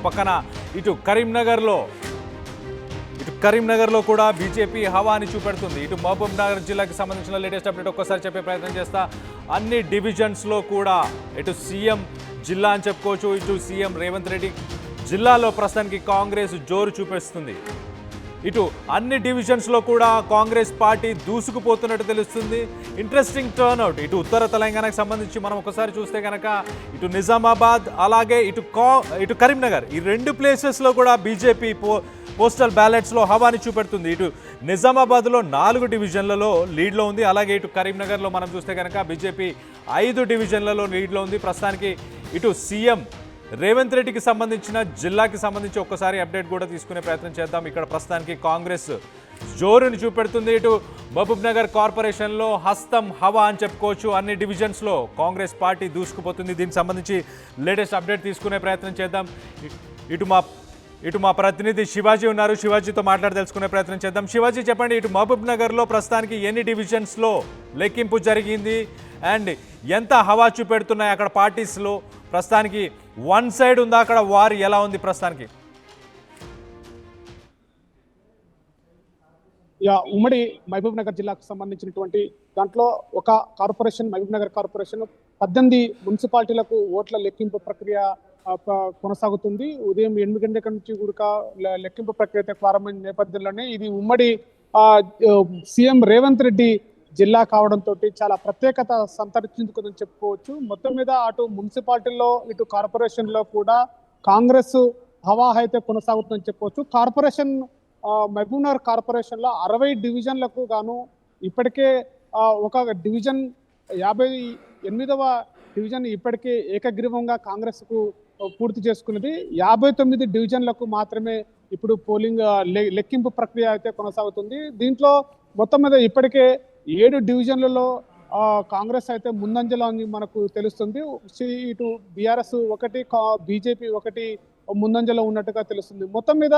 పక్కన ఇటు కరీంనగర్లో కూడా బీజేపీ హవాని చూపెడుతుంది. ఇటు మహబూబ్ నగర్ జిల్లాకి సంబంధించిన లేటెస్ట్ అప్డేట్ ఒక్కసారి చెప్పే ప్రయత్నం చేస్తా. అన్ని డివిజన్స్లో కూడా ఇటు సీఎం జిల్లా అని చెప్పుకోవచ్చు, ఇటు సీఎం రేవంత్ రెడ్డి జిల్లాలో ప్రస్తుతానికి కాంగ్రెస్ జోరు చూపిస్తుంది. ఇటు అన్ని డివిజన్స్లో కూడా కాంగ్రెస్ పార్టీ దూసుకుపోతున్నట్టు తెలుస్తుంది. ఇంట్రెస్టింగ్ టర్న్అవుట్ ఇటు ఉత్తర తెలంగాణకు సంబంధించి మనం ఒకసారి చూస్తే కనుక ఇటు నిజామాబాద్ అలాగే ఇటు కరీంనగర్ ఈ రెండు ప్లేసెస్లో కూడా బీజేపీ పోస్టల్ బ్యాలెట్స్లో హవాని చూపెడుతుంది. ఇటు నిజామాబాద్లో 4 డివిజన్లలో లీడ్లో ఉంది. అలాగే ఇటు కరీంనగర్లో మనం చూస్తే కనుక బీజేపీ 5 డివిజన్లలో లీడ్లో ఉంది. ప్రస్తుతానికి ఇటు సీఎం రేవంత్ రెడ్డికి సంబంధించిన జిల్లాకి సంబంధించి ఒక్కసారి అప్డేట్ కూడా తీసుకునే ప్రయత్నం చేద్దాం. ఇక్కడ ప్రస్తుతానికి కాంగ్రెస్ జోరుని చూపెడుతుంది. ఇటు మహబూబ్ నగర్ కార్పొరేషన్లో హస్తం హవా అని చెప్పుకోవచ్చు. అన్ని డివిజన్స్లో కాంగ్రెస్ పార్టీ దూసుకుపోతుంది. దీనికి సంబంధించి లేటెస్ట్ అప్డేట్ తీసుకునే ప్రయత్నం చేద్దాం. ఇటు మా ప్రతినిధి శివాజీ ఉన్నారు, శివాజీతో మాట్లాడి తెలుసుకునే ప్రయత్నం చేద్దాం. శివాజీ చెప్పండి, ఇటు మహబూబ్ నగర్లో ప్రస్తుతానికి ఎన్ని డివిజన్స్లో లెక్కింపు జరిగింది అండ్ ఎంత హవా చూపెడుతున్నాయి అక్కడ పార్టీస్లో? ప్రస్తుతానికి వన్ సైడ్ ఉందా అక్కడ, వారు ఎలా ఉంది ప్రస్తుతానికి? ఉమ్మడి మహబూబ్ నగర్ జిల్లాకు సంబంధించినటువంటి దాంట్లో ఒక కార్పొరేషన్ మహబూబ్ నగర్ కార్పొరేషన్ 18 మున్సిపాలిటీలకు ఓట్ల లెక్కింపు ప్రక్రియ కొనసాగుతుంది. ఉదయం 8 గంటల నుంచి కూడా లెక్కింపు ప్రక్రియ ప్రారంభమైన నేపథ్యంలోనే ఇది ఉమ్మడి సీఎం రేవంత్ రెడ్డి జిల్లా కావడంతో చాలా ప్రత్యేకత సంతరించుకుందని చెప్పుకోవచ్చు. మొత్తం మీద అటు మున్సిపాలిటీల్లో ఇటు కార్పొరేషన్లో కూడా కాంగ్రెస్ హవా అయితే కొనసాగుతుందని చెప్పవచ్చు. కార్పొరేషన్ మహబూబ్ నగర్ కార్పొరేషన్లో 60 డివిజన్లకు గాను ఇప్పటికే ఒక డివిజన్ 58వ డివిజన్ ఇప్పటికే ఏకగ్రీవంగా కాంగ్రెస్కు పూర్తి చేసుకున్నది. 59 డివిజన్లకు మాత్రమే ఇప్పుడు పోలింగ్ లెక్కింపు ప్రక్రియ అయితే కొనసాగుతుంది. దీంట్లో మొత్తం మీద ఇప్పటికే 7 డివిజన్లలో కాంగ్రెస్ అయితే ముందంజలో అని మనకు తెలుస్తుంది. ఇటు బీఆర్ఎస్ 1, బీజేపీ 1 ముందంజలో ఉన్నట్టుగా తెలుస్తుంది. మొత్తం మీద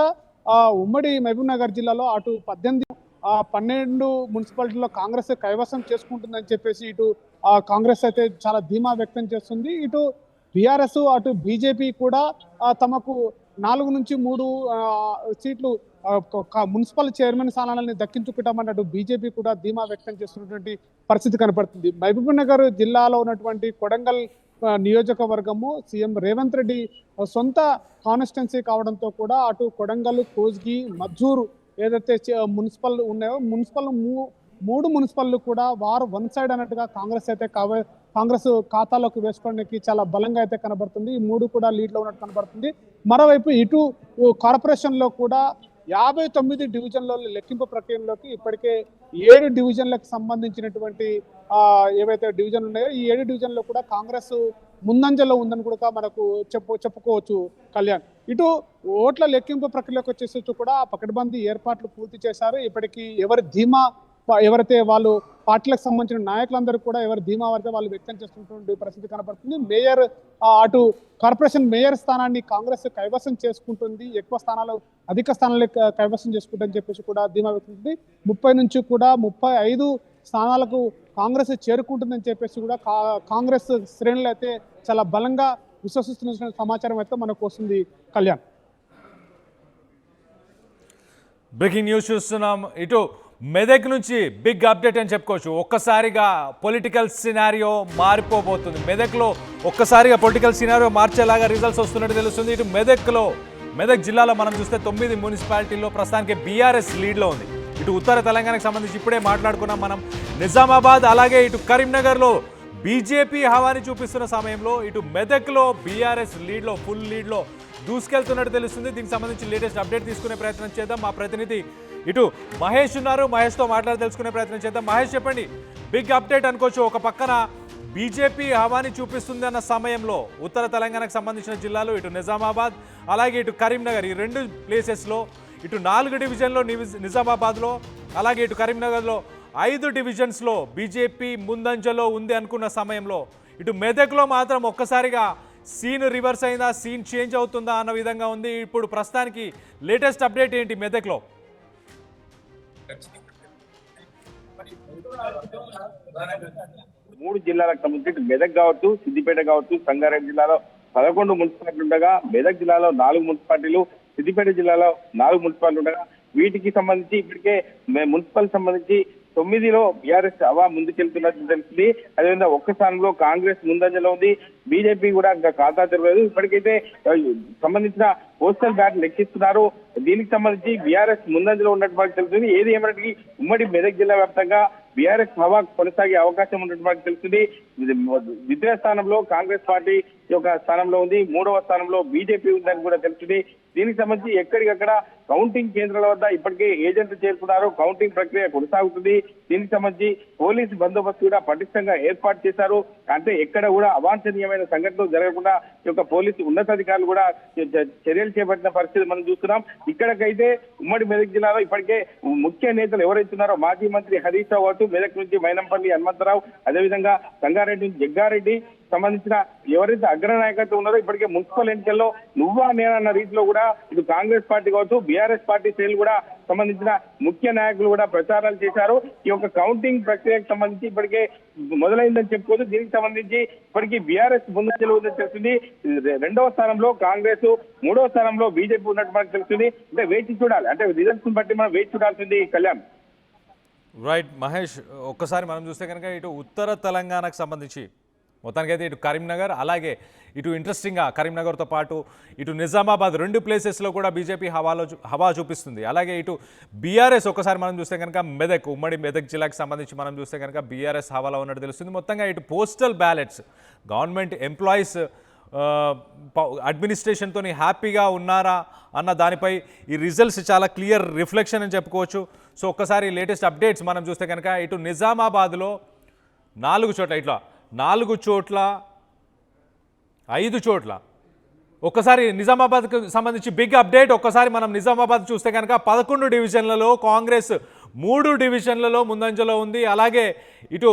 ఉమ్మడి మహబూబ్ నగర్ జిల్లాలో అటు 12 మున్సిపాలిటీలో కాంగ్రెస్ కైవసం చేసుకుంటుందని చెప్పేసి ఇటు కాంగ్రెస్ అయితే చాలా ధీమా వ్యక్తం చేస్తుంది. ఇటు బీఆర్ఎస్ అటు బీజేపీ కూడా తమకు 4 నుంచి 3 సీట్లు మున్సిపల్ చైర్మన్ స్థానాలని దక్కించుకుంటామన్నట్టు బీజేపీ కూడా ధీమా వ్యక్తం చేస్తున్నటువంటి పరిస్థితి కనపడుతుంది. మహబూబ్ నగర్ జిల్లాలో ఉన్నటువంటి కొడంగల్ నియోజకవర్గము సీఎం రేవంత్ రెడ్డి సొంత కాన్స్టిట్యున్సీ కావడంతో కూడా అటు కొడంగల్, కోస్గి, మజ్జూరు ఏదైతే మున్సిపల్ ఉన్నాయో మూడు మున్సిపల్లు కూడా వారు వన్ సైడ్ అన్నట్టుగా కాంగ్రెస్ ఖాతాలోకి వేసుకోవడానికి చాలా బలంగా అయితే కనబడుతుంది. ఈ 3 కూడా లీడ్లో ఉన్నట్టు కనబడుతుంది. మరోవైపు ఇటు కార్పొరేషన్లో కూడా 59 డివిజన్ల లెక్కింపు ప్రక్రియలోకి ఇప్పటికే 7 డివిజన్లకు సంబంధించినటువంటి ఏవైతే డివిజన్ ఉన్నాయో ఈ 7 డివిజన్లో కూడా కాంగ్రెస్ ముందంజలో ఉందని కూడా మనకు చెప్పుకోవచ్చు కళ్యాణ్. ఇటు ఓట్ల లెక్కింపు ప్రక్రియలోకి వచ్చేసి కూడా పకడ్బందీ ఏర్పాట్లు పూర్తి చేశారు. ఇప్పటికీ ఎవరైతే వాళ్ళు పార్టీలకు సంబంధించిన నాయకులందరూ కూడా ఎవరి ధీమా వారితో వాళ్ళు వ్యక్తం చేస్తున్నటువంటి పరిస్థితి కనబడుతుంది. మేయర్ అటు కార్పొరేషన్ మేయర్ స్థానాన్ని కాంగ్రెస్ కైవసం చేసుకుంటుంది, అధిక స్థానాలు కైవసం చేసుకుంటుందని చెప్పేసి కూడా ధీమా వ్యక్తం. 30 నుంచి కూడా 35 స్థానాలకు కాంగ్రెస్ చేరుకుంటుందని చెప్పేసి కూడా కాంగ్రెస్ శ్రేణులు అయితే చాలా బలంగా విశ్వసిస్తున్న సమాచారం అయితే మనకు వస్తుంది కళ్యాణ్. బ్రేకింగ్ న్యూస్ చూస్తున్నాం. ఇటు మెదక్ నుంచి బిగ్ అప్డేట్ అని చెప్పుకోవచ్చు. ఒక్కసారిగా పొలిటికల్ సినారియో మారిపోబోతుంది. మెదక్లో ఒక్కసారిగా పొలిటికల్ సినారియో మార్చేలాగా రిజల్ట్స్ వస్తున్నట్టు తెలుస్తుంది. ఇటు మెదక్ జిల్లాలో మనం చూస్తే 9 మున్సిపాలిటీల్లో ప్రస్తుతానికి బీఆర్ఎస్ లీడ్లో ఉంది. ఇటు ఉత్తర తెలంగాణకు సంబంధించి ఇప్పుడే మాట్లాడుకున్నాం మనం. నిజామాబాద్ అలాగే ఇటు కరీంనగర్లో బీజేపీ హవాని చూపిస్తున్న సమయంలో ఇటు మెదక్లో బీఆర్ఎస్ ఫుల్ లీడ్లో దూసుకెళ్తున్నట్టు తెలుస్తుంది. దీనికి సంబంధించి లేటెస్ట్ అప్డేట్ తీసుకునే ప్రయత్నం చేద్దాం. మా ప్రతినిధి ఇటు మహేష్ ఉన్నారు, మహేష్తో మాట్లాడి తెలుసుకునే ప్రయత్నం చేద్దాం. మహేష్ చెప్పండి, బిగ్ అప్డేట్ అనుకోవచ్చు. ఒక పక్కన బీజేపీ హవాని చూపిస్తుంది అన్న సమయంలో ఉత్తర తెలంగాణకు సంబంధించిన జిల్లాలు ఇటు నిజామాబాద్ అలాగే ఇటు కరీంనగర్ ఈ 2 ప్లేసెస్లో ఇటు 4 డివిజన్లో నిజామాబాద్లో అలాగే ఇటు కరీంనగర్లో 5 డివిజన్స్లో బీజేపీ ముందంజలో ఉంది అనుకున్న సమయంలో ఇటు మెదక్లో మాత్రం ఒక్కసారిగా సీన్ రివర్స్ అయిందా, సీన్ చేంజ్ అవుతుందా అన్న విధంగా ఉంది. ఇప్పుడు ప్రస్తుతానికి లేటెస్ట్ అప్డేట్ ఏంటి మెదక్లో? మూడు జిల్లాలకు సంబంధించి మెదక్ కావచ్చు, సిద్దిపేట కావచ్చు, సంగారెడ్డి జిల్లాలో 11 మున్సిపాలిటీలు ఉండగా మెదక్ జిల్లాలో 4 మున్సిపాలిటీలు, సిద్దిపేట జిల్లాలో 4 మున్సిపాలిటీలు ఉండగా వీటికి సంబంధించి ఇప్పటికే మున్సిపల్ సంబంధించి 9లో బీఆర్ఎస్ హవా ముందుకెళ్తున్నట్టు తెలిసింది. అదేవిధంగా ఒక్క స్థానంలో కాంగ్రెస్ ముందంజలో ఉంది. బీజేపీ కూడా ఇంకా ఖాతా తెరవలేదు. ఇప్పటికైతే సంబంధించిన పోస్టల్ బ్యాట్ లెక్కిస్తున్నారు. దీనికి సంబంధించి బీఆర్ఎస్ ముందంజలో ఉన్నట్టు మనకు తెలుస్తుంది. ఏది ఏమైనప్పటికీ ఉమ్మడి మెదక్ జిల్లా వ్యాప్తంగా బీఆర్ఎస్ హవా కొనసాగే అవకాశం ఉన్నట్టు మనకు తెలుస్తుంది. ద్వితీయ స్థానంలో కాంగ్రెస్ పార్టీ యొక్క స్థానంలో ఉంది. 3వ స్థానంలో బీజేపీ ఉందని కూడా తెలుస్తుంది. దీనికి సంబంధించి ఎక్కడికక్కడ కౌంటింగ్ కేంద్రాల వద్ద ఇప్పటికే ఏజెంట్లు చేరుకున్నారు. కౌంటింగ్ ప్రక్రియ కొనసాగుతుంది. దీనికి సంబంధించి పోలీసు బందోబస్తు కూడా పటిష్టంగా ఏర్పాటు చేశారు. అంటే ఎక్కడ కూడా అవాంఛనీయమైన సంఘటనలు జరగకుండా ఈ యొక్క పోలీసు ఉన్నతాధికారులు కూడా చర్యలు చేపట్టిన పరిస్థితి మనం చూస్తున్నాం. ఇక్కడికైతే ఉమ్మడి మెదక్ జిల్లాలో ఇప్పటికే ముఖ్య నేతలు ఎవరైతున్నారో మాజీ మంత్రి హరీష్ రావు అటు మెదక్ నుంచి మైనంపల్లి హనుమంతరావు, అదేవిధంగా సంగారెడ్డి నుంచి జగ్గారెడ్డి సంబంధించిన ఎవరైతే అగ్రనాయకత్వం ఉన్నారో ఇప్పటికే మున్సిపల్ ఎన్నికల్లో నువ్వా నేనన్న రీతిలో కూడా ఇటు కాంగ్రెస్ పార్టీ కావచ్చు, బీఆర్ఎస్ పార్టీ శ్రేణులు కూడా సంబంధించిన ముఖ్య నాయకులు కూడా ప్రచారాలు చేశారు. ఈ యొక్క కౌంటింగ్ ప్రక్రియకు సంబంధించి ఇప్పటికే మొదలైందని చెప్పుకోవచ్చు. దీనికి సంబంధించి ఇప్పటికీ బీఆర్ఎస్ ముందంజలో ఉందని తెలుస్తుంది. 2వ స్థానంలో కాంగ్రెస్, 3వ స్థానంలో బీజేపీ ఉన్నట్టు మనకు తెలుస్తుంది. అంటే వేచి చూడాలి, అంటే రిజల్ట్స్ బట్టి మనం వేచి చూడాల్సింది. కళ్యాణ్. రైట్ మహేష్, ఒక్కసారి మనం చూస్తే కనుక ఇటు ఉత్తర తెలంగాణకు సంబంధించి మొత్తానికైతే ఇటు కరీంనగర్, అలాగే ఇటు ఇంట్రెస్టింగ్గా కరీంనగర్తో పాటు ఇటు నిజామాబాద్ 2 ప్లేసెస్లో కూడా బీజేపీ హవా చూపిస్తుంది. అలాగే ఇటు బీఆర్ఎస్ ఒక్కసారి మనం చూస్తే కనుక మెదక్, ఉమ్మడి మెదక్ జిల్లాకు సంబంధించి మనం చూస్తే కనుక బీఆర్ఎస్ హవాలో ఉన్నట్టు తెలుస్తుంది. మొత్తంగా ఇటు పోస్టల్ బ్యాలెట్స్, గవర్నమెంట్ ఎంప్లాయీస్ అడ్మినిస్ట్రేషన్తో హ్యాపీగా ఉన్నారా అన్న దానిపై ఈ రిజల్ట్స్ చాలా క్లియర్ రిఫ్లెక్షన్ అని చెప్పుకోవచ్చు. సో ఒక్కసారి లేటెస్ట్ అప్డేట్స్ మనం చూస్తే కనుక ఇటు నిజామాబాద్లో 4 చోట్ల, ఇట్లా 4 చోట్ల 5 చోట్ల ఒక్కసారి నిజామాబాద్కు సంబంధించి బిగ్ అప్డేట్. ఒక్కసారి మనం నిజామాబాద్ చూస్తే కనుక 11 డివిజన్లలో కాంగ్రెస్ 3 డివిజన్లలో ముందంజలో ఉంది. అలాగే ఇటు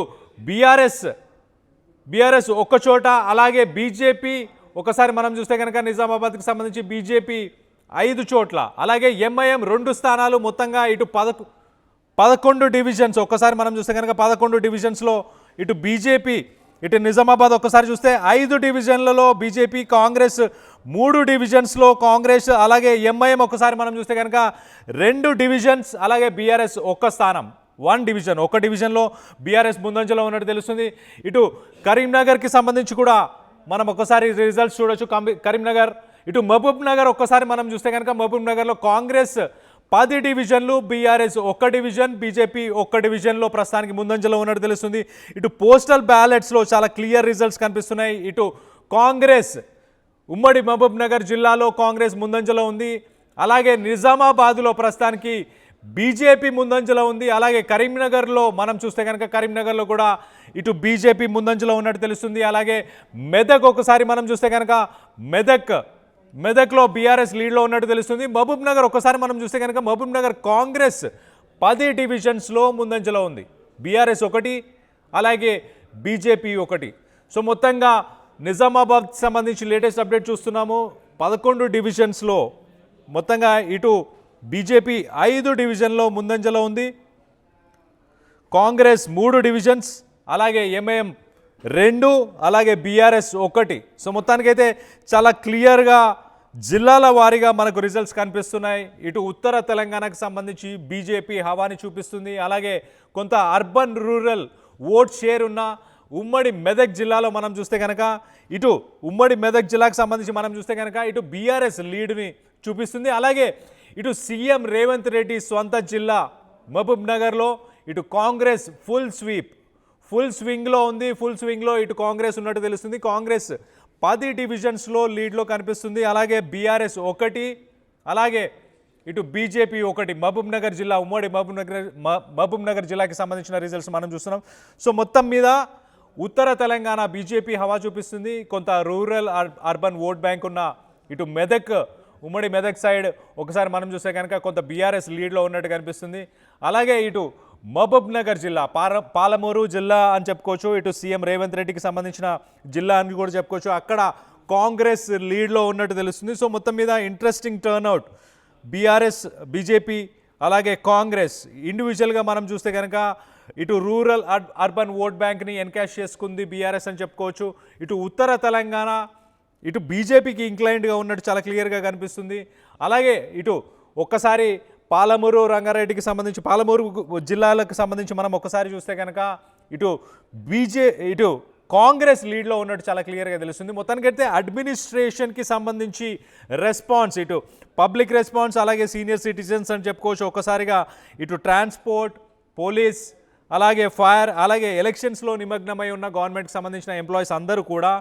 బీఆర్ఎస్ ఒక్క చోట, అలాగే బీజేపీ ఒకసారి మనం చూస్తే కనుక నిజామాబాద్కి సంబంధించి బీజేపీ 5 చోట్ల, అలాగే ఎంఐఎం 2 స్థానాలు. మొత్తంగా ఇటు 11 డివిజన్స్ ఒక్కసారి మనం చూస్తే కనుక 11 డివిజన్స్లో ఇటు బీజేపీ, ఇటు నిజామాబాద్ ఒక్కసారి చూస్తే 5 డివిజన్లలో బీజేపీ, కాంగ్రెస్ 3 డివిజన్స్లో కాంగ్రెస్, అలాగే ఎంఐఎం ఒకసారి మనం చూస్తే కనుక 2 డివిజన్స్, అలాగే బీఆర్ఎస్ ఒక్క స్థానం, 1 డివిజన్, ఒక డివిజన్లో బీఆర్ఎస్ ముందంజలో ఉన్నట్టు తెలుస్తుంది. ఇటు కరీంనగర్కి సంబంధించి కూడా మనం ఒక్కసారి రిజల్ట్స్ చూడొచ్చు. కరీంనగర్, ఇటు మహబూబ్ నగర్ ఒక్కసారి మనం చూస్తే కనుక మహబూబ్ నగర్లో కాంగ్రెస్ 10 డివిజన్లు, బీఆర్ఎస్ 1 డివిజన్, బీజేపీ 1 డివిజన్లో ప్రస్తుతానికి ముందంజలో ఉన్నట్టు తెలుస్తుంది. ఇటు పోస్టల్ బ్యాలెట్స్లో చాలా క్లియర్ రిజల్ట్స్ కనిపిస్తున్నాయి. ఇటు కాంగ్రెస్ ఉమ్మడి మహబూబ్ నగర్ జిల్లాలో కాంగ్రెస్ ముందంజలో ఉంది. అలాగే నిజామాబాద్లో ప్రస్తుతానికి బీజేపీ ముందంజలో ఉంది. అలాగే కరీంనగర్లో మనం చూస్తే కనుక కరీంనగర్లో కూడా ఇటు బీజేపీ ముందంజలో ఉన్నట్టు తెలుస్తుంది. అలాగే మెదక్ ఒకసారి మనం చూస్తే కనుక మెదక్లో బీఆర్ఎస్ లీడ్లో ఉన్నట్టు తెలుస్తుంది. మహబూబ్ నగర్ ఒకసారి మనం చూస్తే కనుక మహబూబ్ నగర్ కాంగ్రెస్ 10 డివిజన్స్లో ముందంజలో ఉంది. బీఆర్ఎస్ 1, అలాగే బీజేపీ 1. సో మొత్తంగా నిజామాబాద్ సంబంధించి లేటెస్ట్ అప్డేట్ చూస్తున్నాము. 11 డివిజన్స్లో మొత్తంగా ఇటు బీజేపీ 5 డివిజన్లో ముందంజలో ఉంది, కాంగ్రెస్ 3 డివిజన్స్, అలాగే ఎంఐఎం 2, అలాగే బీఆర్ఎస్ 1. సో మొత్తానికైతే చాలా క్లియర్గా జిల్లాల వారీగా మనకు రిజల్ట్స్ కనిపిస్తున్నాయి. ఇటు ఉత్తర తెలంగాణకు సంబంధించి బీజేపీ హవాని చూపిస్తుంది. అలాగే కొంత అర్బన్ రూరల్ ఓట్ షేర్ ఉన్న ఉమ్మడి మెదక్ జిల్లాలో మనం చూస్తే కనుక ఇటు ఉమ్మడి మెదక్ జిల్లాకు సంబంధించి మనం చూస్తే కనుక ఇటు బీఆర్ఎస్ లీడ్ని చూపిస్తుంది. అలాగే ఇటు సీఎం రేవంత్ రెడ్డి సొంత జిల్లా మహబూబ్ నగర్లో ఇటు కాంగ్రెస్ ఫుల్ స్వింగ్లో ఉంది. ఫుల్ స్వింగ్లో ఇటు కాంగ్రెస్ ఉన్నట్టు తెలుస్తుంది. కాంగ్రెస్ 10 డివిజన్స్లో లీడ్లో కనిపిస్తుంది. అలాగే బీఆర్ఎస్ 1, అలాగే ఇటు బీజేపీ 1. మహబూబ్ నగర్ జిల్లా, ఉమ్మడి మహబూబ్ నగర్ జిల్లాకి సంబంధించిన రిజల్ట్స్ మనం చూస్తున్నాం. సో మొత్తం మీద ఉత్తర తెలంగాణ బీజేపీ హవా చూపిస్తుంది. కొంత రూరల్ అర్బన్ ఓట్ బ్యాంక్ ఉన్న ఇటు మెదక్, ఉమ్మడి మెదక్ సైడ్ ఒకసారి మనం చూస్తే కనుక కొంత బీఆర్ఎస్ లీడ్లో ఉన్నట్టు కనిపిస్తుంది. అలాగే ఇటు మహబూబ్ నగర్ జిల్లా, పాలమూరు జిల్లా అని చెప్పుకోవచ్చు, ఇటు సీఎం రేవంత్ రెడ్డికి సంబంధించిన జిల్లా అని కూడా చెప్పుకోవచ్చు, అక్కడ కాంగ్రెస్ లీడ్లో ఉన్నట్టు తెలుస్తుంది. సో మొత్తం మీద ఇంట్రెస్టింగ్ టర్న్అవుట్ బీఆర్ఎస్, బీజేపీ, అలాగే కాంగ్రెస్. ఇండివిజువల్గా మనం చూస్తే కనుక ఇటు రూరల్ అర్బన్ ఓట్ బ్యాంక్ని ఎన్కాష్ చేసుకుంది బీఆర్ఎస్ అని చెప్పుకోవచ్చు. ఇటు ఉత్తర తెలంగాణ ఇటు బీజేపీకి ఇంక్లైన్డ్గా ఉన్నట్టు చాలా క్లియర్గా కనిపిస్తుంది. అలాగే ఇటు ఒక్కసారి పాలమూరు రంగారెడ్డికి సంబంధించి పాలమూరు జిల్లాలకు సంబంధించి మనం ఒక్కసారి చూస్తే కనుక ఇటు కాంగ్రెస్ లీడ్లో ఉన్నట్టు చాలా క్లియర్గా తెలుస్తుంది. మొత్తానికైతే అడ్మినిస్ట్రేషన్కి సంబంధించి రెస్పాన్స్, ఇటు పబ్లిక్ రెస్పాన్స్, అలాగే సీనియర్ సిటిజన్స్ అని చెప్పుకోవచ్చు. ఒక్కసారిగా ఇటు ట్రాన్స్పోర్ట్, పోలీస్, అలాగే ఫైర్, అలాగే ఎలక్షన్స్లో నిమగ్నమై ఉన్న గవర్నమెంట్కి సంబంధించిన ఎంప్లాయీస్ అందరూ కూడా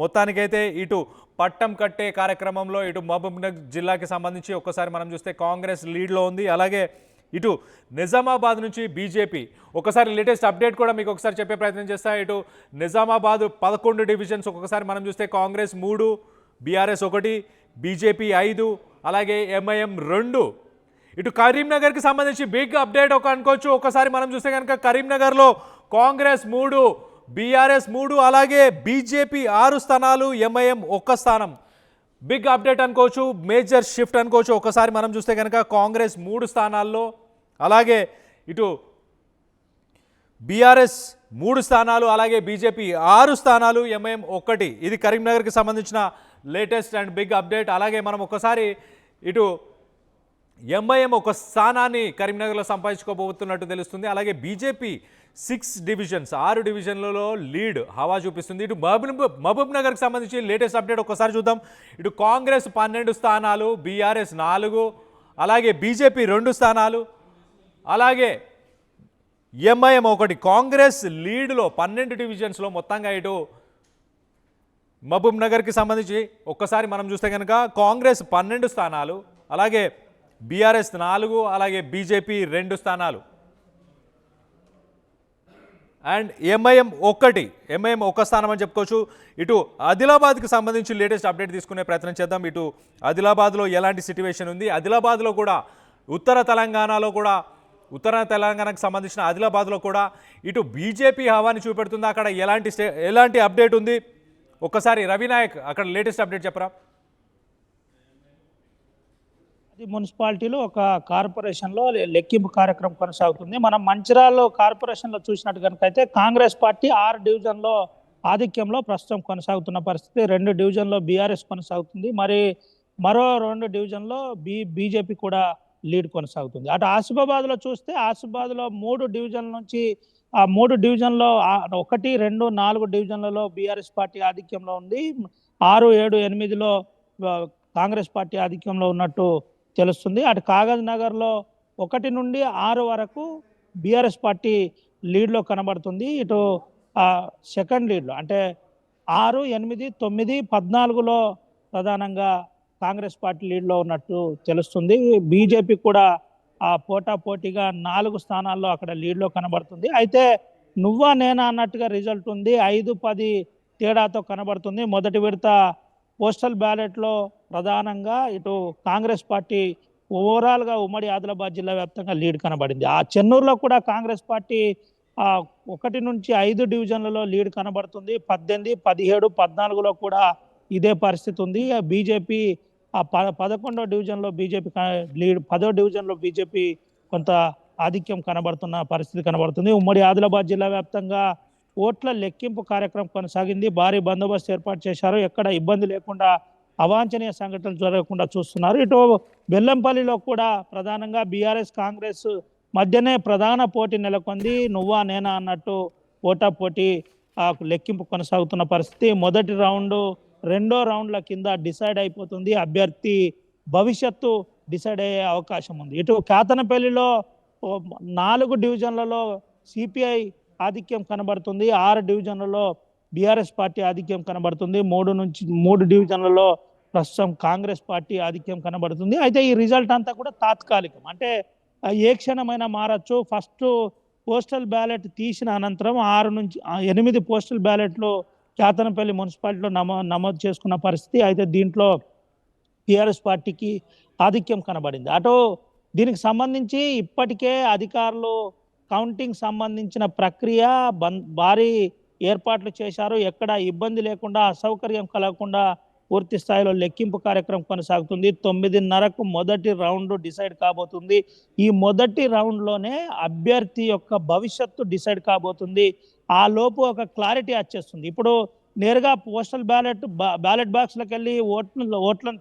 మొత్తానికైతే ఇటు పట్టం కట్టే కార్యక్రమంలో ఇటు మహబూబ్నగర్ జిల్లాకి సంబంధించి ఒక్కసారి మనం చూస్తే కాంగ్రెస్ లీడ్లో ఉంది. అలాగే ఇటు నిజామాబాద్ నుంచి బీజేపీ ఒకసారి లేటెస్ట్ అప్డేట్ కూడా మీకు ఒకసారి చెప్పే ప్రయత్నం చేస్తా. ఇటు నిజామాబాద్ 11 డివిజన్స్ ఒక్కొక్కసారి మనం చూస్తే కాంగ్రెస్ 3, బీఆర్ఎస్ 1, బీజేపీ 5, అలాగే ఎంఐఎం 2. ఇటు కరీంనగర్కి సంబంధించి బిగ్ అప్డేట్ అనుకోవచ్చు. ఒకసారి మనం చూస్తే కనుక కరీంనగర్లో కాంగ్రెస్ 3, బీఆర్ఎస్ 3, అలాగే బీజేపీ 6 స్థానాలు, ఎంఐఎం 1 స్థానం. బిగ్ అప్డేట్ అనుకోవచ్చు, మేజర్ షిఫ్ట్ అనుకోవచ్చు. ఒకసారి మనం చూస్తే కనుక కాంగ్రెస్ 3 స్థానాల్లో, అలాగే ఇటు బీఆర్ఎస్ 3 స్థానాలు, అలాగే బీజేపీ 6 స్థానాలు, ఎంఐఎం 1. ఇది కరీంనగర్కి సంబంధించిన లేటెస్ట్ అండ్ బిగ్ అప్డేట్. అలాగే మనం ఒకసారి ఇటు ఎంఐఎం 1 స్థానాన్ని కరీంనగర్లో సంపాదించుకోబోతున్నట్టు తెలుస్తుంది. అలాగే బీజేపీ 6 డివిజన్స్ 6 డివిజన్లలో లీడ్ హవా చూపిస్తుంది. ఇటు మహబూబ్ నగర్కి సంబంధించి లేటెస్ట్ అప్డేట్ ఒకసారి చూద్దాం. ఇటు కాంగ్రెస్ 12 స్థానాలు, బీఆర్ఎస్ 4, అలాగే బీజేపీ 2 స్థానాలు, అలాగే ఎంఐఎం 1. కాంగ్రెస్ లీడ్లో 12 డివిజన్స్లో మొత్తంగా ఇటు మహబూబ్ నగర్కి సంబంధించి ఒక్కసారి మనం చూస్తే కనుక కాంగ్రెస్ 12 స్థానాలు, అలాగే బీఆర్ఎస్ 4, అలాగే బీజేపీ 2 స్థానాలు, అండ్ ఎంఐఎం 1 స్థానం అని చెప్పుకోవచ్చు. ఇటు ఆదిలాబాద్కి సంబంధించి లేటెస్ట్ అప్డేట్ తీసుకునే ప్రయత్నం చేద్దాం. ఇటు ఆదిలాబాద్లో ఎలాంటి సిట్యువేషన్ ఉంది, ఆదిలాబాద్లో కూడా ఉత్తర తెలంగాణకు సంబంధించిన ఆదిలాబాద్లో కూడా ఇటు బీజేపీ హవాని చూపెడుతుంది. అక్కడ ఎలాంటి అప్డేట్ ఉంది, ఒక్కసారి రవినాయక్ అక్కడ లేటెస్ట్ అప్డేట్ చెప్పరా? మున్సిపాలిటీలో ఒక కార్పొరేషన్లో లెక్కింపు కార్యక్రమం కొనసాగుతుంది. మనం మంచిర్యాల కార్పొరేషన్లో చూసినట్టు కనుక అయితే కాంగ్రెస్ పార్టీ 6 డివిజన్లో ఆధిక్యంలో ప్రస్తుతం కొనసాగుతున్న పరిస్థితి. 2 డివిజన్లో బీఆర్ఎస్ కొనసాగుతుంది, మరి మరో 2 డివిజన్లో బీజేపీ కూడా లీడ్ కొనసాగుతుంది. అటు ఆసిఫాబాద్లో చూస్తే ఆసిఫాబాద్లో 3 డివిజన్ల నుంచి 3 డివిజన్లో 1, 2, 4 డివిజన్లలో బీఆర్ఎస్ పార్టీ ఆధిక్యంలో ఉంది. 6, 7, 8లో కాంగ్రెస్ పార్టీ ఆధిక్యంలో ఉన్నట్టు తెలుస్తుంది. అటు కాగజ్ నగర్లో 1 నుండి 6 వరకు బీఆర్ఎస్ పార్టీ లీడ్లో కనబడుతుంది. ఇటు సెకండ్ లీడ్లో అంటే 6, 8, 9, 14లో ప్రధానంగా కాంగ్రెస్ పార్టీ లీడ్లో ఉన్నట్టు తెలుస్తుంది. బీజేపీ కూడా పోటాపోటీగా 4 స్థానాల్లో అక్కడ లీడ్లో కనబడుతుంది. అయితే నువ్వా నేనా అన్నట్టుగా రిజల్ట్ ఉంది. 5, 10 తేడాతో కనబడుతుంది. మొదటి విడత పోస్టల్ బ్యాలెట్లో ప్రధానంగా ఇటు కాంగ్రెస్ పార్టీ ఓవరాల్గా ఉమ్మడి ఆదిలాబాద్ జిల్లా వ్యాప్తంగా లీడ్ కనబడింది. ఆ చెన్నూరులో కూడా కాంగ్రెస్ పార్టీ 1 నుంచి 5 డివిజన్లలో లీడ్ కనబడుతుంది. 18, 17, 14లో కూడా ఇదే పరిస్థితి ఉంది. బీజేపీ 11వ డివిజన్లో బీజేపీ లీడ్, 10వ డివిజన్లో బీజేపీ కొంత ఆధిక్యం కనబడుతున్న పరిస్థితి కనబడుతుంది. ఉమ్మడి ఆదిలాబాద్ జిల్లా వ్యాప్తంగా ఓట్ల లెక్కింపు కార్యక్రమం కొనసాగింది. భారీ బందోబస్తు ఏర్పాటు చేశారు. ఎక్కడ ఇబ్బంది లేకుండా, అవాంఛనీయ సంఘటనలు జరగకుండా చూస్తున్నారు. ఇటు బెల్లంపల్లిలో కూడా ప్రధానంగా బీఆర్ఎస్ కాంగ్రెస్ మధ్యనే ప్రధాన పోటీ నెలకొంది. నువ్వా నేనా అన్నట్టు పోటాపోటీ లెక్కింపు కొనసాగుతున్న పరిస్థితి. మొదటి రౌండ్, 2వ రౌండ్ల కింద డిసైడ్ అయిపోతుంది. అభ్యర్థి భవిష్యత్తు డిసైడ్ అయ్యే అవకాశం ఉంది. ఇటు కేతనపల్లిలో 4 డివిజన్లలో సిపిఐ ఆధిక్యం కనబడుతుంది. 6 డివిజన్లలో బీఆర్ఎస్ పార్టీ ఆధిక్యం కనబడుతుంది. 3 డివిజన్లలో ప్రస్తుతం కాంగ్రెస్ పార్టీ ఆధిక్యం కనబడుతుంది. అయితే ఈ రిజల్ట్ అంతా కూడా తాత్కాలికం, అంటే ఏ క్షణమైనా మారచ్చు. ఫస్ట్ పోస్టల్ బ్యాలెట్ తీసిన అనంతరం 6 నుంచి 8 పోస్టల్ బ్యాలెట్లు కేతనపల్లి మున్సిపాలిటీలో నమోదు చేసుకున్న పరిస్థితి. అయితే దీంట్లో టీఆర్ఎస్ పార్టీకి ఆధిక్యం కనబడింది. అటు దీనికి సంబంధించి ఇప్పటికే అధికారులు కౌంటింగ్ సంబంధించిన ప్రక్రియ భారీ ఏర్పాట్లు చేశారు. ఎక్కడ ఇబ్బంది లేకుండా, అసౌకర్యం కలగకుండా పూర్తి స్థాయిలో లెక్కింపు కార్యక్రమం కొనసాగుతుంది. 9:30కు మొదటి రౌండ్ డిసైడ్ కాబోతుంది. ఈ మొదటి రౌండ్లోనే అభ్యర్థి యొక్క భవిష్యత్తు డిసైడ్ కాబోతుంది. ఆ లోపు ఒక క్లారిటీ వచ్చేస్తుంది. ఇప్పుడు నేరుగా పోస్టల్ బ్యాలెట్ బాక్స్లకు వెళ్ళి ఓట్లను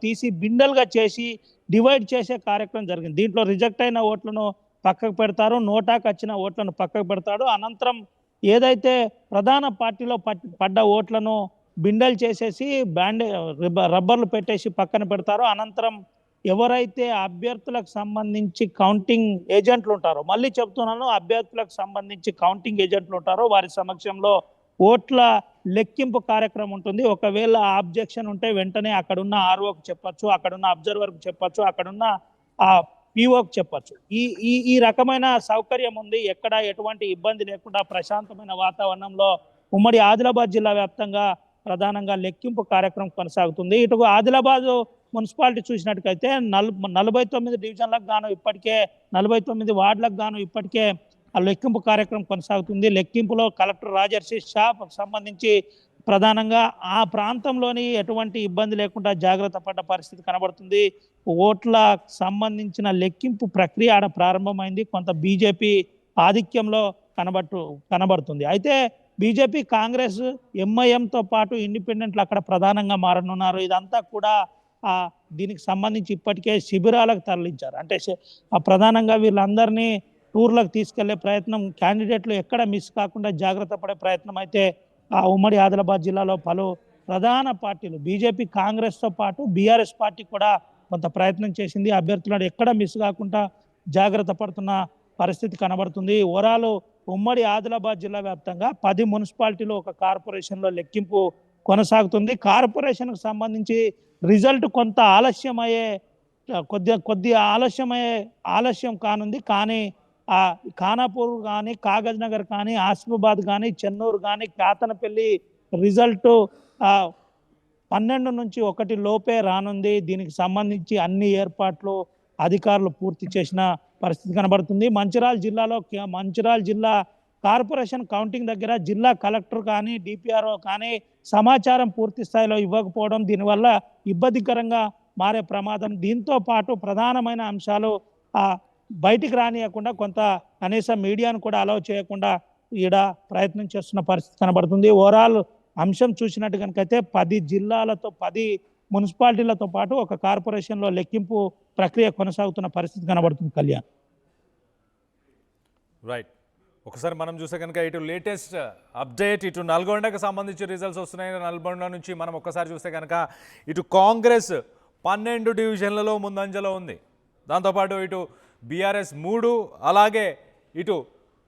తీసి బిండల్గా చేసి డివైడ్ చేసే కార్యక్రమం జరిగింది. దీంట్లో రిజెక్ట్ అయిన ఓట్లను పక్కకు పెడతారు, నోటాకు వచ్చిన ఓట్లను పక్కకు పెడతాడు. అనంతరం ఏదైతే ప్రధాన పార్టీలో పడ్డ ఓట్లను బిండల్ చేసేసి రబ్బర్లు పెట్టేసి పక్కన పెడతారో, అనంతరం ఎవరైతే అభ్యర్థులకు సంబంధించి కౌంటింగ్ ఏజెంట్లు ఉంటారో, మళ్ళీ చెప్తున్నాను, అభ్యర్థులకు సంబంధించి కౌంటింగ్ ఏజెంట్లు ఉంటారో వారి సమక్షంలో ఓట్ల లెక్కింపు కార్యక్రమం ఉంటుంది. ఒకవేళ ఆబ్జెక్షన్ ఉంటే వెంటనే అక్కడున్న ఆర్ఓకి చెప్పచ్చు, అక్కడున్న అబ్జర్వర్కి చెప్పచ్చు, అక్కడున్న ఆ పిఓకి చెప్పచ్చు. ఈ రకమైన సౌకర్యం ఉంది. ఎక్కడ ఎటువంటి ఇబ్బంది లేకుండా ప్రశాంతమైన వాతావరణంలో ఉమ్మడి ఆదిలాబాద్ జిల్లా వ్యాప్తంగా ప్రధానంగా లెక్కింపు కార్యక్రమం కొనసాగుతుంది. ఇటు ఆదిలాబాద్ మున్సిపాలిటీ చూసినట్టుకైతే 49 డివిజన్లకు గాను ఇప్పటికే 49 వార్డులకు గాను ఇప్పటికే ఆ లెక్కింపు కార్యక్రమం కొనసాగుతుంది. లెక్కింపులో కలెక్టర్ రాజర్షి షా సంబంధించి ప్రధానంగా ఆ ప్రాంతంలోని ఎటువంటి ఇబ్బంది లేకుండా జాగ్రత్త పడ్డ పరిస్థితి కనబడుతుంది. ఓట్ల సంబంధించిన లెక్కింపు ప్రక్రియ ఆడ ప్రారంభమైంది. కొంత బీజేపీ ఆధిక్యంలో కనబడుతుంది. అయితే బీజేపీ, కాంగ్రెస్, ఎంఐఎంతో పాటు ఇండిపెండెంట్లు అక్కడ ప్రధానంగా మారనున్నారు. ఇదంతా కూడా దీనికి సంబంధించి ఇప్పటికే శిబిరాలకు తరలించారు. అంటే ప్రధానంగా వీళ్ళందరినీ టూర్లకు తీసుకెళ్లే ప్రయత్నం, క్యాండిడేట్లు ఎక్కడ మిస్ కాకుండా జాగ్రత్త పడే ప్రయత్నం అయితే ఆ ఉమ్మడి ఆదిలాబాద్ జిల్లాలో పలు ప్రధాన పార్టీలు బీజేపీ, కాంగ్రెస్తో పాటు బీఆర్ఎస్ పార్టీ కూడా కొంత ప్రయత్నం చేసింది. అభ్యర్థులను ఎక్కడ మిస్ కాకుండా జాగ్రత్త పడుతున్న పరిస్థితి కనబడుతుంది. ఓవరాల్ ఉమ్మడి ఆదిలాబాద్ జిల్లా వ్యాప్తంగా 10 మున్సిపాలిటీలు ఒక కార్పొరేషన్లో లెక్కింపు కొనసాగుతుంది. కార్పొరేషన్కు సంబంధించి రిజల్ట్ కొంత ఆలస్యం కానుంది. కానీ ఖానాపూర్ కానీ, కాగజ్ నగర్ కానీ, ఆసిఫాబాద్ కానీ, చెన్నూరు కానీ, కాతనపల్లి రిజల్ట్ 12 నుంచి 1 లోపే రానుంది. దీనికి సంబంధించి అన్ని ఏర్పాట్లు అధికారులు పూర్తి చేసిన పరిస్థితి కనబడుతుంది. మంచిర్యాల జిల్లా కార్పొరేషన్ కౌంటింగ్ దగ్గర జిల్లా కలెక్టర్ కానీ, డిపిఆర్ఓ కానీ సమాచారం పూర్తి స్థాయిలో ఇవ్వకపోవడం, దీనివల్ల ఇబ్బందికరంగా మారే ప్రమాదం. దీంతో పాటు ప్రధానమైన అంశాలు బయటికి రానియకుండా, కొంత కనీసం మీడియాను కూడా అలౌ చేయకుండా ఈడ ప్రయత్నం చేస్తున్న పరిస్థితి కనబడుతుంది. ఓవరాల్ అంశం చూసినట్టు కనుకైతే 10 మున్సిపాలిటీలతో పాటు ఒక కార్పొరేషన్లో లెక్కింపు ప్రక్రియ కొనసాగుతున్న పరిస్థితి కనబడుతుంది. కళ్యాణ్, రైట్. ఒకసారి మనం చూస్తే కనుక ఇటు లేటెస్ట్ అప్డేట్, ఇటు నల్గొండకు సంబంధించి రిజల్ట్స్ వస్తున్నాయి. నల్గొండ నుంచి మనం ఒక్కసారి చూస్తే కనుక ఇటు కాంగ్రెస్ 12 డివిజన్లలో ముందంజలో ఉంది. దాంతోపాటు ఇటు బీఆర్ఎస్ 3, అలాగే ఇటు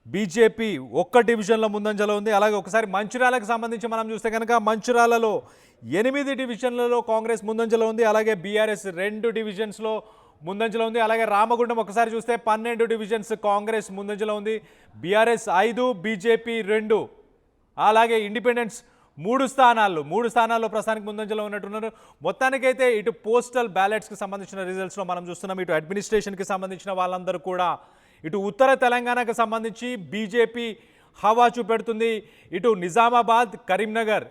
బీజేపీ 1 డివిజన్లో ముందంజలో ఉంది. అలాగే ఒకసారి మంచిర్యాలకు సంబంధించి మనం చూస్తే కనుక మంచిర్యాలలో 8 డివిజన్లలో కాంగ్రెస్ ముందంజలో ఉంది. అలాగే బీఆర్ఎస్ 2 డివిజన్స్లో ముందంజలో ఉంది. అలాగే రామగుండం ఒకసారి చూస్తే 12 డివిజన్స్ కాంగ్రెస్ ముందంజలో ఉంది. బీఆర్ఎస్ 5, బీజేపీ 2, అలాగే ఇండిపెండెన్స్ 3 స్థానాల్లో ప్రస్తుతానికి ముందంజలో ఉన్నట్టున్నారు. మొత్తానికైతే ఇటు పోస్టల్ బ్యాలెట్స్కి సంబంధించిన రిజల్ట్స్లో మనం చూస్తున్నాం. ఇటు అడ్మినిస్ట్రేషన్కి సంబంధించిన వాళ్ళందరూ కూడా ఇటు ఉత్తర తెలంగాణకు సంబంధించి బీజేపీ హవా చూపెడుతుంది. ఇటు నిజామాబాద్, కరీంనగర్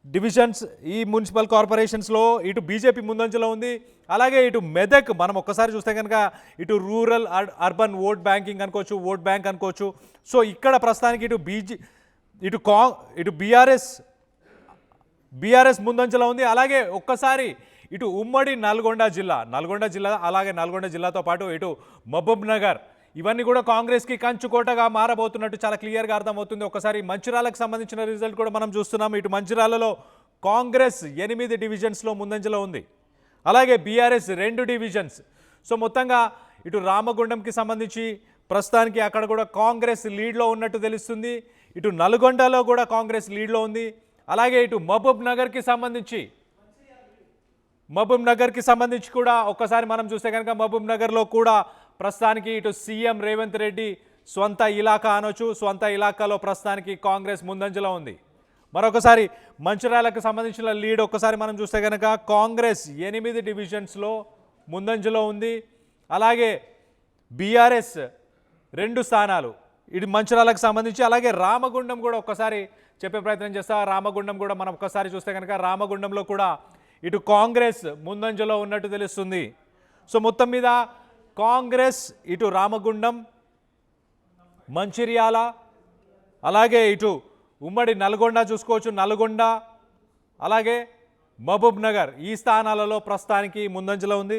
డివిజన్స్, ఈ మున్సిపల్ కార్పొరేషన్స్లో ఇటు బీజేపీ ముందంజలో ఉంది. అలాగే ఇటు మెదక్ మనం ఒక్కసారి చూస్తే కనుక ఇటు రూరల్ అర్బన్ ఓట్ బ్యాంక్ అనుకోవచ్చు. సో ఇక్కడ ప్రస్తుతానికి ఇటు బీఆర్ఎస్ ముందంజలో ఉంది. అలాగే ఒక్కసారి ఇటు ఉమ్మడి నల్గొండ జిల్లా, అలాగే నల్గొండ జిల్లాతో పాటు ఇటు మహబూబ్ నగర్, ఇవన్నీ కూడా కాంగ్రెస్కి కంచుకోటగా మారబోతున్నట్టు చాలా క్లియర్గా అర్థమవుతుంది. ఒకసారి మంచిర్యాలకు సంబంధించిన రిజల్ట్ కూడా మనం చూస్తున్నాం. ఇటు మంచిర్యాలలో కాంగ్రెస్ 8 డివిజన్స్లో ముందంజలో ఉంది. అలాగే బీఆర్ఎస్ 2 డివిజన్స్. సో మొత్తంగా ఇటు రామగుండంకి సంబంధించి ప్రస్తుతానికి అక్కడ కూడా కాంగ్రెస్ లీడ్లో ఉన్నట్టు తెలుస్తుంది. ఇటు నల్గొండలో కూడా కాంగ్రెస్ లీడ్లో ఉంది. అలాగే ఇటు మహబూబ్ నగర్కి సంబంధించి కూడా ఒక్కసారి మనం చూస్తే కనుక మహబూబ్ నగర్లో కూడా ప్రస్తుతానికి ఇటు సీఎం రేవంత్ రెడ్డి స్వంత ఇలాకా అనొచ్చు, స్వంత ఇలాకాలో ప్రస్తుతానికి కాంగ్రెస్ ముందంజలో ఉంది. మరొకసారి మంచిర్యాలకు సంబంధించిన లీడ్ ఒక్కసారి మనం చూస్తే కనుక కాంగ్రెస్ 8 డివిజన్స్లో ముందంజలో ఉంది. అలాగే బీఆర్ఎస్ 2 స్థానాలు ఇటు మంచిర్యాలకు సంబంధించి. అలాగే రామగుండం కూడా ఒక్కసారి చెప్పే ప్రయత్నం చేస్తా. రామగుండం కూడా మనం ఒక్కసారి చూస్తే కనుక రామగుండంలో కూడా ఇటు కాంగ్రెస్ ముందంజలో ఉన్నట్టు తెలుస్తుంది. సో మొత్తం మీద కాంగ్రెస్ ఇటు రామగుండం, మంచిర్యాల, అలాగే ఇటు ఉమ్మడి నల్గొండ చూసుకోవచ్చు, నల్గొండ అలాగే మహబూబ్ నగర్ ఈ స్థానాలలో ప్రస్తుతానికి ముందంజలో ఉంది.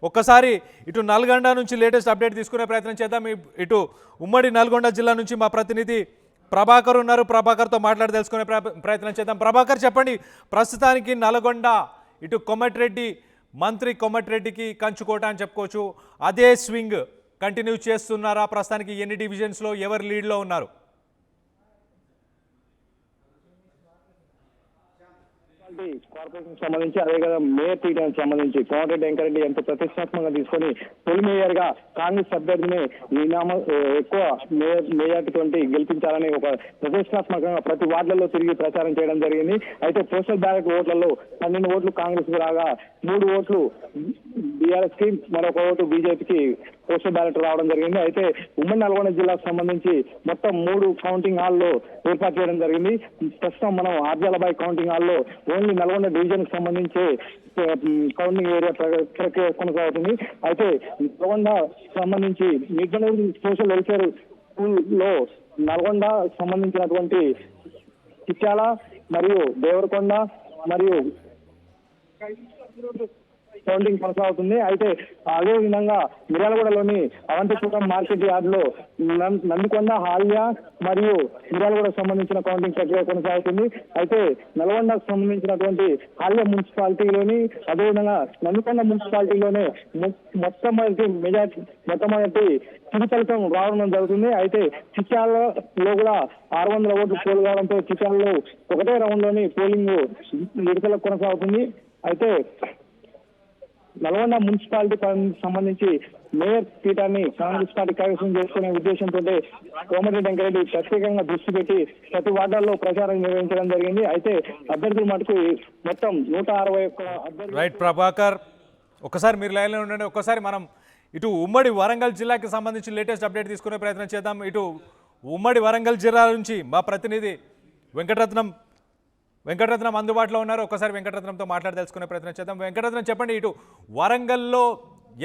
ఒక్కసారి ఇటు నల్గొండ నుంచి లేటెస్ట్ అప్డేట్ తీసుకునే ప్రయత్నం చేద్దాం. ఇటు ఉమ్మడి నల్గొండ జిల్లా నుంచి మా ప్రతినిధి ప్రభాకర్ ఉన్నారు. ప్రభాకర్తో మాట్లాడి తెలుసుకునే ప్రయత్నం చేద్దాం. ప్రభాకర్, చెప్పండి, ప్రస్తుతానికి నల్గొండ ఇటు కొమటిరెడ్డి మంత్రి కొమటిరెడ్డికి కంచుకోట అని చెప్పుకోవచ్చు. అదే స్వింగ్ కంటిన్యూ చేస్తున్నారా? ప్రస్తుతానికి ఎన్ని డివిజన్స్లో ఎవరు లీడ్లో ఉన్నారు? కార్పొరేషన్ సంబంధించి అదేవిధంగా మేయర్ పీఠానికి సంబంధించి కోమటిరెడ్డి వెంకరెడ్డి ఎంతో ప్రతిష్టాత్మకంగా తీసుకొని తొలి మేయర్ గా కాంగ్రెస్ అభ్యర్థిని ఎక్కువ మేయర్టీ గెలిపించాలని ఒక ప్రతిష్టాత్మకంగా ప్రతి వార్డులలో తిరిగి ప్రచారం చేయడం జరిగింది. అయితే పోస్టల్ బ్యాలెట్ ఓట్లలో 12 ఓట్లు కాంగ్రెస్ కు రాగా 3 ఓట్లు బీఆర్ఎస్ కి, మరొక ఓటు బీజేపీకి పోస్టల్ బ్యాలెట్ రావడం జరిగింది. అయితే ఉమ్మడి నల్గొండ జిల్లాకు సంబంధించి మొత్తం 3 కౌంటింగ్ హాల్లో ఏర్పాటు చేయడం జరిగింది. ప్రస్తుతం మనం ఆర్జాలబాయ్ కౌంటింగ్ హాల్లో ఓన్లీ నల్గొండ డివిజన్ కి సంబంధించి కౌంటింగ్ ఏరియా ప్రక్రియ కొనసాగుతుంది. అయితే నల్గొండ సంబంధించి మిడ్నూరు సోషల్ వెల్ఫేర్ స్కూల్ లో నల్గొండ సంబంధించినటువంటి చిట్యాల మరియు దేవరకొండ మరియు కౌంటింగ్ కొనసాగుతుంది. అయితే అదే విధంగా మిర్యాలగూడలోని అవంతిపురం మార్కెట్ యార్డ్ లో నందికొండ, హాల్యా మరియు మిర్యాలగూడకు సంబంధించిన కౌంటింగ్ ప్రక్రియ కొనసాగుతుంది. అయితే నల్గొండకు సంబంధించినటువంటి హాల్యా మున్సిపాలిటీలోని అదేవిధంగా నందికొండ మున్సిపాలిటీలోనే మొట్టమొదటి తుది ఫలితం రావడం జరుగుతుంది. అయితే చిట్యాలలో కూడా 600 ఓట్లు పోలు కావడంతో చిట్యాలలో ఒకటే రౌండ్ లోని పోలింగ్ విడుదల కొనసాగుతుంది. అయితే నల్గొండ మున్సిపాలిటీ సంబంధించి మేయర్ పీఠాన్ని కాంగ్రెస్ పార్టీ కైవసం చేసుకునే ఉద్దేశంతో కోమటిరెడ్డి వెంకరెడ్డి ప్రత్యేకంగా దృష్టి పెట్టి ప్రతి వార్డుల్లో ప్రచారం నిర్వహించడం జరిగింది. అయితే అభ్యర్థుల మటుకు మొత్తం 161 అభ్యర్థులు. రైట్ ప్రభాకర్, ఒకసారి మీరు లైన్లో ఉండండి. ఒక్కసారి మనం ఇటు ఉమ్మడి వరంగల్ జిల్లాకి సంబంధించి లేటెస్ట్ అప్డేట్ తీసుకునే ప్రయత్నం చేద్దాం. ఇటు ఉమ్మడి వరంగల్ జిల్లా నుంచి మా ప్రతినిధి వెంకటరత్నం అందుబాటులో ఉన్నారు. ఒకసారి వెంకటరత్నంతో మాట్లాడి తెలుసుకునే ప్రయత్నం చేద్దాం. వెంకటరత్నం, చెప్పండి, ఇటు వరంగల్లో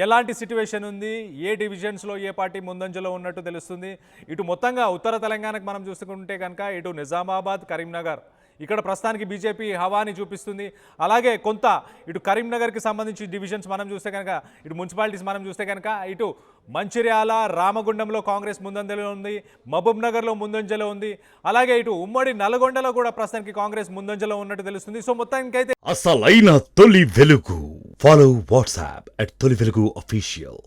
ఎలాంటి సిట్యువేషన్ ఉంది? ఏ డివిజన్స్లో ఏ పార్టీ ముందంజలో ఉన్నట్టు తెలుస్తుంది? ఇటు మొత్తంగా ఉత్తర తెలంగాణకు మనం చూసుకుంటే కనుక ఇటు నిజామాబాద్, కరీంనగర్ ఇక్కడ ప్రస్తుతానికి బీజేపీ హవాని చూపిస్తుంది. అలాగే కొంత ఇటు కరీంనగర్కి సంబంధించి డివిజన్స్ మనం చూస్తే కనుక, ఇటు మున్సిపాలిటీస్ మనం చూస్తే కనుక ఇటు మంచిర్యాల, రామగుండంలో కాంగ్రెస్ ముందంజలో ఉంది, మహబూబ్ నగర్లో ముందంజలో ఉంది. అలాగే ఇటు ఉమ్మడి నల్గొండలో కూడా ప్రస్తుతానికి కాంగ్రెస్ ముందంజలో ఉన్నట్టు తెలుస్తుంది. సో మొత్తానికైతే అసలైన తొలి వెలుగు. ఫాలో వాట్సాప్ @తొలి వెలుగు అఫీషియల్.